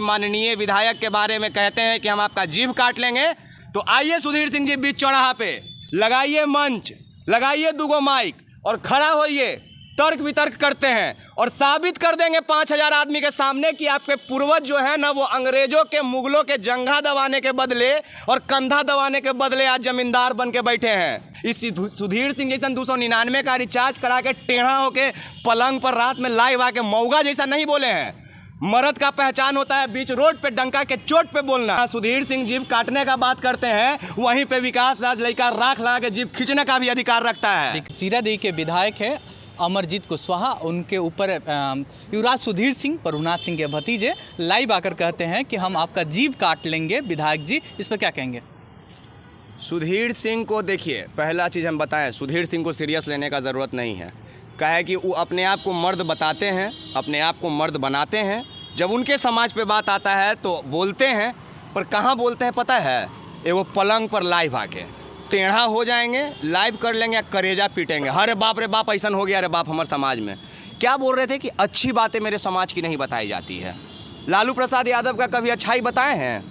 माननीय विधायक के बारे में कहते हैं कि हम आपका जीभ काट लेंगे, तो आइए सुधीर सिंह जी बीच चौराहा पे लगाइए मंच, लगाइए दुगो माइक और खड़ा होइए, तर्क वितर्क करते हैं और साबित कर देंगे 5000 आदमी के सामने कि आपके पूर्वज जो है ना, वो अंग्रेजों के, मुगलों के जंघा दबाने के बदले और कंधा दबाने के बदले आज जमींदार बन के बैठे हैं। इस सुधीर सिंह जैसा 299 का रिचार्ज करा के टेढ़ा होके पलंग पर रात में लाइव आके मौगा जैसा नहीं बोले हैं। मर्द का पहचान होता है बीच रोड पे डंका के चोट पे बोलना। सुधीर सिंह जीभ काटने का बात करते हैं, वहीं पे विकास राज लड़का राख लगा के जीभ खींचने का भी अधिकार रखता है। जीरादेई के विधायक है अमरजीत कुशवाहा, उनके ऊपर युवराज सुधीर सिंह प्रभुनाथ सिंह के भतीजे लाइव आकर कहते हैं कि हम आपका जीभ काट लेंगे। विधायक जी, इस पर क्या कहेंगे? सुधीर सिंह को देखिए, पहला चीज़ हम बताएं, सुधीर सिंह को सीरियस लेने का ज़रूरत नहीं है। कहे कि वो अपने आप को मर्द बताते हैं, अपने आप को मर्द बनाते हैं। जब उनके समाज पे बात आता है तो बोलते हैं, पर कहाँ बोलते हैं पता है? ये वो पलंग पर लाइव आके टेढ़ा हो जाएंगे, लाइव कर लेंगे, करेजा पीटेंगे। अरे बाप रे बाप, ऐसा हो गया, अरे बाप हमारे समाज में। क्या बोल रहे थे कि अच्छी बातें मेरे समाज की नहीं बताई जाती है। लालू प्रसाद यादव का कभी अच्छाई बताए हैं?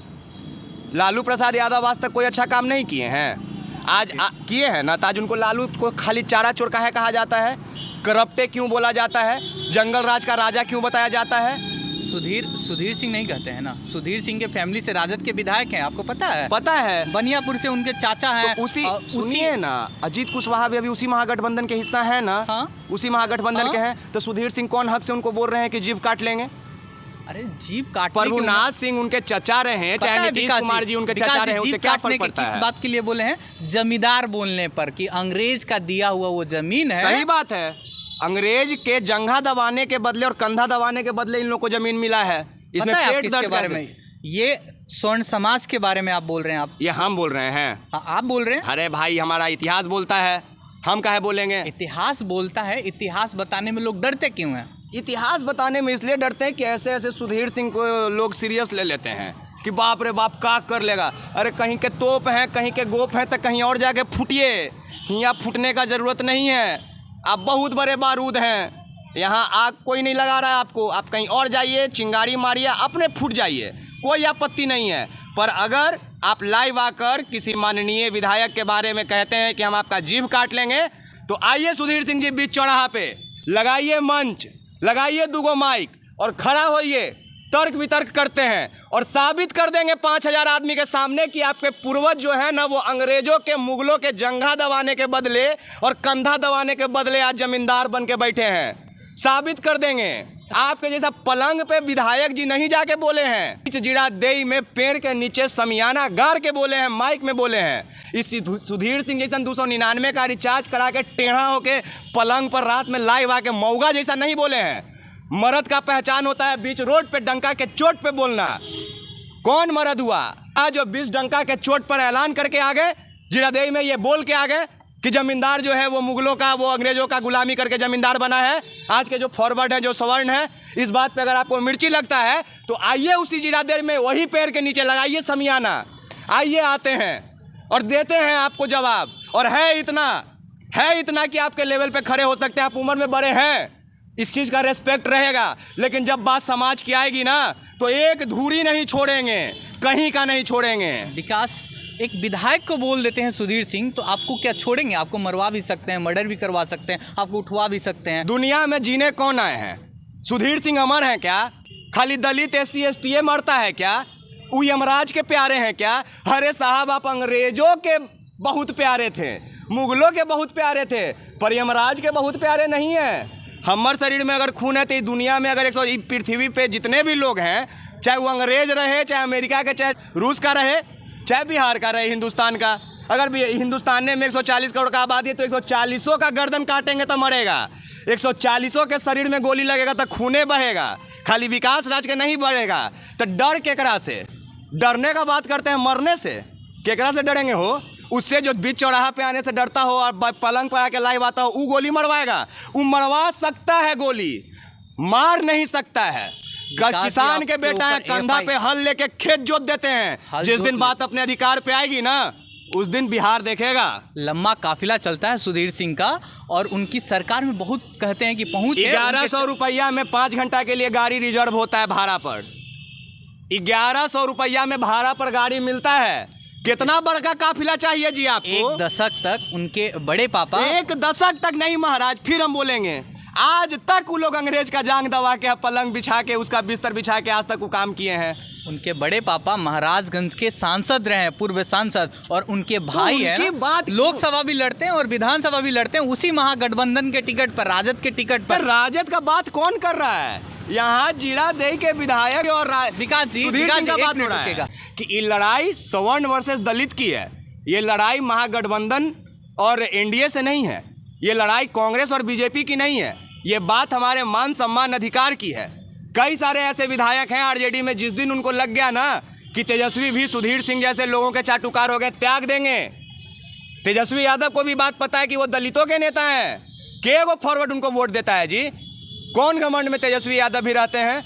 लालू प्रसाद यादव आज तक कोई अच्छा काम नहीं किए हैं। आज किए हैं ना, ताज उनको लालू को खाली चारा चोर काहे कहा जाता है, करप्टे क्यों बोला जाता है, जंगल राज का राजा क्यों बताया जाता है? सुधीर सिंह नहीं कहते हैं ना, सुधीर सिंह के फैमिली से राजद के विधायक हैं, आपको पता है? पता है, बनियापुर से उनके चाचा हैं। तो सुनिए ना, अजीत कुशवाहा भी अभी उसी महागठबंधन के हिस्सा है ना। हाँ? उसी महागठबंधन के हैं, तो सुधीर सिंह कौन हक से उनको बोल रहे हैं कि जीभ काट लेंगे? अरे जीभ काट, प्रभुनाथ सिंह उनके चचा रहे, चाहे नीतीश कुमार जी उनके चचा रहे, उससे क्या फर्क पड़ता है? किस बात के लिए बोले हैं? जमींदार बोलने पर कि अंग्रेज का दिया हुआ वो जमीन है। सही बात है, अंग्रेज के जंघा दबाने के बदले और कंधा दबाने के बदले इन लोगों को जमीन मिला है। इसमें पेट दर्द बारे में, ये स्वर्ण समाज के बारे में आप बोल रहे हैं? आप ये हम बोल रहे हैं? हाँ, आप बोल रहे हैं। अरे भाई, हमारा इतिहास बोलता है, हम काहे बोलेंगे? इतिहास बोलता है, इतिहास बताने में लोग डरते क्यों हैं? इतिहास बताने में इसलिए डरते हैं कि ऐसे ऐसे सुधीर सिंह को लोग सीरियस ले लेते हैं कि बाप रे बाप का कर लेगा। अरे कहीं के तोप हैं, कहीं के गोप हैं, तो कहीं और जाके फूटिए। यहाँ फूटने का ज़रूरत नहीं है, आप बहुत बड़े बारूद हैं। यहाँ आग कोई नहीं लगा रहा है आपको, आप कहीं और जाइए, चिंगारी मारिए, अपने फूट जाइए, कोई आपत्ति नहीं है। पर अगर आप लाइव आकर किसी माननीय विधायक के बारे में कहते हैं कि हम आपका जीभ काट लेंगे, तो आइए सुधीर सिंह जी बीच चौराहा पे लगाइए मंच, लगाइए दुगो माइक और खड़ा होइए, तर्क वितर्क करते हैं और साबित कर देंगे 5000 आदमी के सामने कि आपके पूर्वज जो है ना, वो अंग्रेजों के, मुगलों के जंघा दबाने के बदले और कंधा दबाने के बदले आज जमींदार बन के बैठे हैं। साबित कर देंगे। आपके जैसा पलंग पे विधायक जी नहीं जाके बोले हैं, जीरादेई में पेड़ के नीचे समियाना गाड़ के बोले हैं, माइक में बोले हैं। इस सुधीर सिंह जैसा 299 का रिचार्ज करा के टेढ़ा होके पलंग पर रात में लाइव आके मौगा जैसा नहीं बोले हैं। मर्द का पहचान होता है बीच रोड पे डंका के चोट पे बोलना। कौन मर्द हुआ आज जो 20 डंका के चोट पर ऐलान करके आ गए, जीरादेई में ये बोल के आ गए कि जमींदार जो है वो मुगलों का, वो अंग्रेजों का गुलामी करके जमींदार बना है। आज के जो फॉरवर्ड है, जो सवर्ण है, इस बात पे अगर आपको मिर्ची लगता है तो आइए उसी जीरादेई में वही पेड़ के नीचे लगाइए समियाना, आइए, आते हैं और देते हैं आपको जवाब। और है इतना कि आपके लेवल पे खड़े हो सकते हैं, आप उम्र में बड़े हैं, इस चीज़ का रेस्पेक्ट रहेगा। लेकिन जब बात समाज की आएगी ना, तो एक धूरी नहीं छोड़ेंगे, कहीं का नहीं छोड़ेंगे। विकास, एक विधायक को बोल देते हैं सुधीर सिंह, तो आपको क्या छोड़ेंगे? आपको मरवा भी सकते हैं, मर्डर भी करवा सकते हैं, आपको उठवा भी सकते हैं। दुनिया में जीने कौन आए हैं? सुधीर सिंह अमर हैं क्या? खाली दलित SC ST मरता है क्या? वो यमराज के प्यारे हैं क्या? अरे साहब, आप अंग्रेजों के बहुत प्यारे थे, मुगलों के बहुत प्यारे थे, पर यमराज के बहुत प्यारे नहीं हैं। हमारे शरीर में अगर खून है तो दुनिया में अगर पृथ्वी पे जितने भी लोग हैं, चाहे वो अंग्रेज रहे, चाहे अमेरिका के, चाहे रूस का रहे, चाहे बिहार का रहे, हिंदुस्तान का, अगर भी हिंदुस्तान में 140 करोड़ का आबादी है तो 140 का गर्दन काटेंगे तो मरेगा, 140 के शरीर में गोली लगेगा तो खूने बहेगा, खाली विकास राज के नहीं बढ़ेगा। तो डर केकरा से? डरने का बात करते हैं, मरने से केकरा से डरेंगे हो? उससे जो बीच चौराहा पे आने से डरता हो और पलंग पर आके लाइव आता हो, वो गोली मरवाएगा। वो मरवा सकता है, गोली मार नहीं सकता है। किसान के बेटा है, कंधा पे हल लेके खेत जोत देते हैं। जिस दिन बात अपने अधिकार पे आएगी ना, उस दिन बिहार देखेगा। लंबा काफिला चलता है सुधीर सिंह का, और उनकी सरकार में बहुत कहते हैं कि पहुंच 1100 रुपया में 5 घंटा के लिए गाड़ी रिजर्व होता है भाड़ा पर। 1100 रुपया में भाड़ा पर गाड़ी मिलता है। कितना बड़का काफिला चाहिए जी आपको? एक दशक तक उनके बड़े पापा, एक दशक तक नहीं महाराज, फिर हम बोलेंगे आज तक वो लोग अंग्रेज का जांग दबा के, पलंग बिछा के, उसका बिस्तर बिछा के आज तक वो काम किए हैं। उनके बड़े पापा महाराजगंज के सांसद रहे हैं, पूर्व सांसद, और उनके भाई है ना, लोकसभा भी लड़ते हैं और विधानसभा भी लड़ते हैं उसी महागठबंधन के टिकट पर, राजद के टिकट पर। राजद का बात कौन कर रहा है यहाँ? जीरादेई के विधायक और विकास जी का बात हो रहा है कि ये लड़ाई सवर्ण वर्सेस दलित की है। ये लड़ाई महागठबंधन और एनडीए से नहीं है, ये लड़ाई कांग्रेस और बीजेपी की नहीं है, ये बात हमारे मान सम्मान अधिकार की है। कई सारे ऐसे विधायक हैं आरजेडी में, जिस दिन उनको लग गया ना कि तेजस्वी भी सुधीर सिंह जैसे लोगों के चाटुकार हो गए, त्याग देंगे। तेजस्वी यादव को भी बात पता है कि वो दलितों के नेता हैं। के वो फॉरवर्ड उनको वोट देता है जी? कौन घमंड में तेजस्वी यादव भी रहते हैं?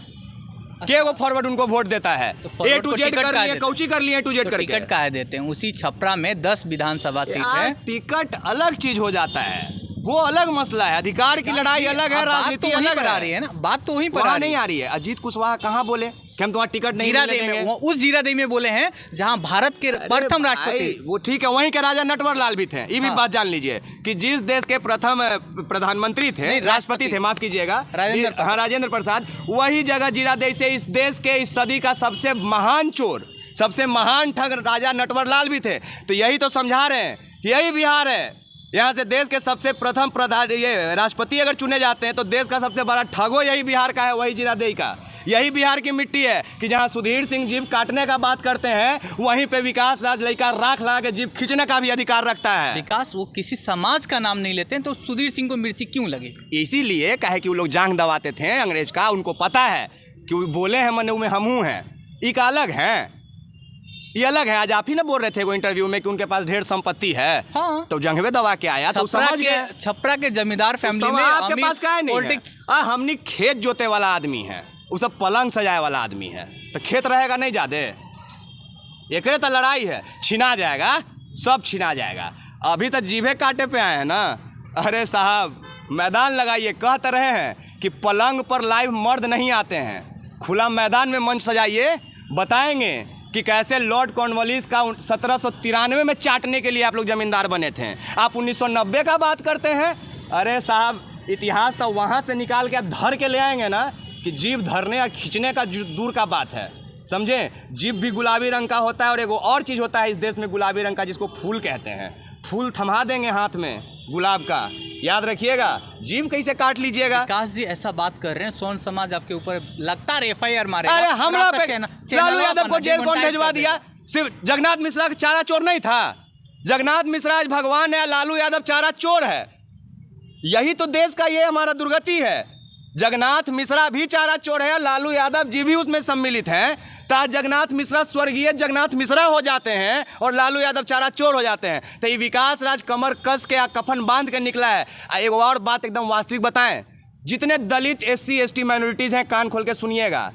के वो फॉरवर्ड उनको वोट देता है? ए टू जेड कर लिए, कौची कर लिए, टू जेड करके टिकट काहे देते हैं? उसी छपरा में 10 विधानसभा सीट है। टिकट अलग चीज हो जाता है, वो अलग मसला है। अधिकार की लड़ाई अलग है, राजनीति अलग आ रही है ना, बात तो वहीं पर नहीं आ रही है। अजीत कुशवाहा कहाँ बोले कि हम तुम्हारा टिकट नहीं देंगे? उस जीरादेई में बोले हैं जहां भारत के प्रथम राष्ट्रपति, वो ठीक है, वहीं के राजा नटवरलाल भी थे। ये भी बात जान लीजिए कि जिस देश के प्रथम प्रधानमंत्री थे, राष्ट्रपति थे, माफ कीजिएगा, राजेंद्र प्रसाद, वही जगह जीरादेई से इस देश के इस सदी का सबसे महान चोर, सबसे महान ठग राजा नटवरलाल भी थे। तो यही तो समझा रहे हैं, यही बिहार है। यहाँ से देश के सबसे प्रथम ये राष्ट्रपति अगर चुने जाते हैं तो देश का सबसे बड़ा ठगो यही बिहार का है, वही जीरादेई का। यही बिहार की मिट्टी है कि जहाँ सुधीर सिंह जीप काटने का बात करते हैं, वहीं पे विकास राज लड़का राख लगा के जीप खींचने का भी अधिकार रखता है। विकास वो किसी समाज का नाम नहीं लेते हैं, तो सुधीर सिंह को मिर्ची क्यों लगे? इसीलिए कहे कि वो लोग जांग दबाते थे अंग्रेज का, उनको पता है कि वो बोले हैं मनु में हमहू हैं। एक अलग हैं, ये अलग है। आज आप ही ना बोल रहे थे वो इंटरव्यू में कि उनके पास ढेर संपत्ति है। हाँ। तो जंगवे दबा के आया तो समझ गए छपरा के जमींदार फैमिली में आपके पास क्या है? नहीं, हमने खेत जोते वाला आदमी है, वो सब पलंग सजाए वाला आदमी है, तो खेत रहेगा नहीं ज्यादा। एक तो लड़ाई है, छिना जाएगा, सब छिना जाएगा। अभी तक जीभे काटे पे आए हैं ना। अरे साहब मैदान लगाइए, कहते रहे हैं कि पलंग पर लाइव मर्द नहीं आते हैं, खुला मैदान में मंच सजाइए, बताएंगे कि कैसे लॉर्ड कॉर्नवालिस का 1793 में चाटने के लिए आप लोग जमींदार बने थे। आप 1990 का बात करते हैं। अरे साहब इतिहास तो वहाँ से निकाल के धर के ले आएंगे ना कि जीभ धरने या खींचने का दूर का बात है, समझे? जीभ भी गुलाबी रंग का होता है और एगो और चीज़ होता है इस देश में गुलाबी रंग का, जिसको फूल कहते हैं। फूल थमा देंगे हाथ में गुलाब का, याद रखिएगा। जीभ कैसे काट लीजिएगा। विकास जी ऐसा बात कर रहे हैं, सोन समाज आपके ऊपर लगातार FIR मारेगा। अरे हमरा पे लालू यादव को जेल कौन भेजवा दिया? सिर्फ जगन्नाथ मिश्रा का चारा चोर नहीं था? जगन्नाथ मिश्रा आज भगवान है, लालू यादव चारा चोर है। यही तो देश का ये हमारा दुर्गति है। जगन्नाथ मिश्रा भी चारा चोर है, लालू यादव जी भी उसमें सम्मिलित हैं। तो जगन्नाथ मिश्रा स्वर्गीय जगन्नाथ मिश्रा हो जाते हैं और लालू यादव चारा चोर हो जाते हैं। तो ये विकास राज कमर कस के या कफन बांध के निकला है। एक और बात एकदम वास्तविक बताएं, जितने दलित SC ST माइनॉरिटीज़ हैं, कान खोल के सुनिएगा।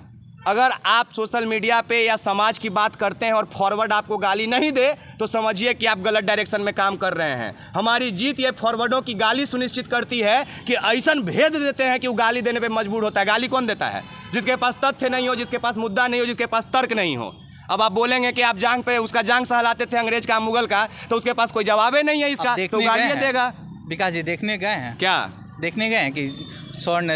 अगर आप सोशल मीडिया पे या समाज की बात करते हैं और फॉरवर्ड आपको गाली नहीं दे तो समझिए कि आप गलत डायरेक्शन में काम कर रहे हैं। हमारी जीत ये फॉरवर्डों की गाली सुनिश्चित करती है कि ऐसा भेद देते हैं कि वो गाली देने पे मजबूर होता है। गाली कौन देता है? जिसके पास तथ्य नहीं हो, जिसके पास मुद्दा नहीं हो, जिसके पास तर्क नहीं हो। अब आप बोलेंगे कि आप जांग पे उसका जांग सहलाते थे अंग्रेज का, मुगल का, तो उसके पास कोई जवाब नहीं है इसका, तो गाली देगा। विकास जी देखने गए हैं क्या? देखने गए हैं कि स्वर्ण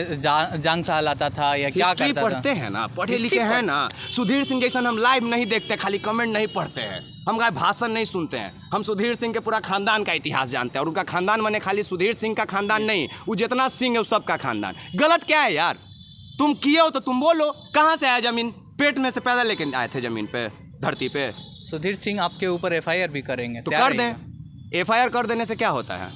जांग सहलाता था या क्या करता था? पढ़ते हैं ना, पढ़े लिखे हैं ना। सुधीर सिंह जैसा हम लाइव नहीं देखते, खाली कमेंट नहीं पढ़ते हैं, हम भाषण नहीं सुनते हैं। हम सुधीर सिंह के पूरा खानदान का इतिहास जानते हैं, और उनका खानदान माने खाली सुधीर सिंह का खानदान नहीं, वो जितना सिंह है उस सबका खानदान। गलत क्या है यार? तुम किए हो तो तुम बोलो। कहाँ से आया जमीन? पेट में से पैदा लेके आए थे जमीन पे, धरती पे। सुधीर सिंह आपके ऊपर FIR भी करेंगे तो कर दें। FIR कर देने से क्या होता है?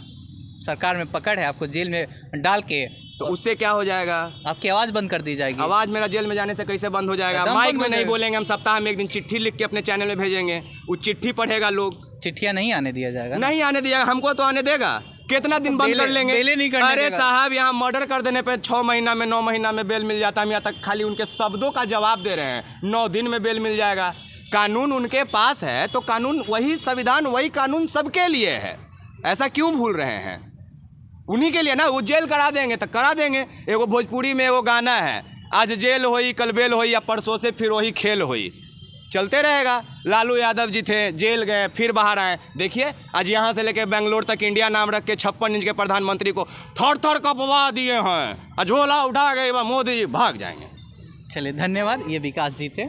सरकार में पकड़ है, आपको जेल में डाल के, तो उससे क्या हो जाएगा? आपकी आवाज़ बंद कर दी जाएगी। आवाज़ मेरा जेल में जाने से कैसे बंद हो जाएगा? माइक में नहीं बोलेंगे, हम सप्ताह में एक दिन चिट्ठी लिख के अपने चैनल में भेजेंगे, वो चिट्ठी पढ़ेगा लोग। चिट्ठियाँ नहीं आने दिया जाएगा? नहीं आने दिया, हमको तो आने देगा। कितना दिन बंद कर लेंगे? अरे साहब यहाँ मर्डर कर देने पे 6 महीना में 9 महीना में बेल मिल जाता है। हम यहाँ तक खाली उनके शब्दों का जवाब दे रहे हैं, 9 दिन में बेल मिल जाएगा। कानून उनके पास है तो कानून वही, संविधान वही कानून सबके लिए है। ऐसा क्यों भूल रहे हैं? उन्हीं के लिए ना। वो जेल करा देंगे तो करा देंगे। एगो भोजपुरी में एगो गाना है, आज जेल होई, कल बेल होई, या परसों से फिर वही खेल होई, चलते रहेगा। लालू यादव जी थे, जेल गए, फिर बाहर आए। देखिए आज यहाँ से लेके बेंगलोर तक इंडिया नाम रख के 56 इंच के प्रधानमंत्री को थर थर कपवा दिए हैं। झोला उठा गए मोदी जी भाग जाएंगे। चलिए धन्यवाद। ये विकास जी थे।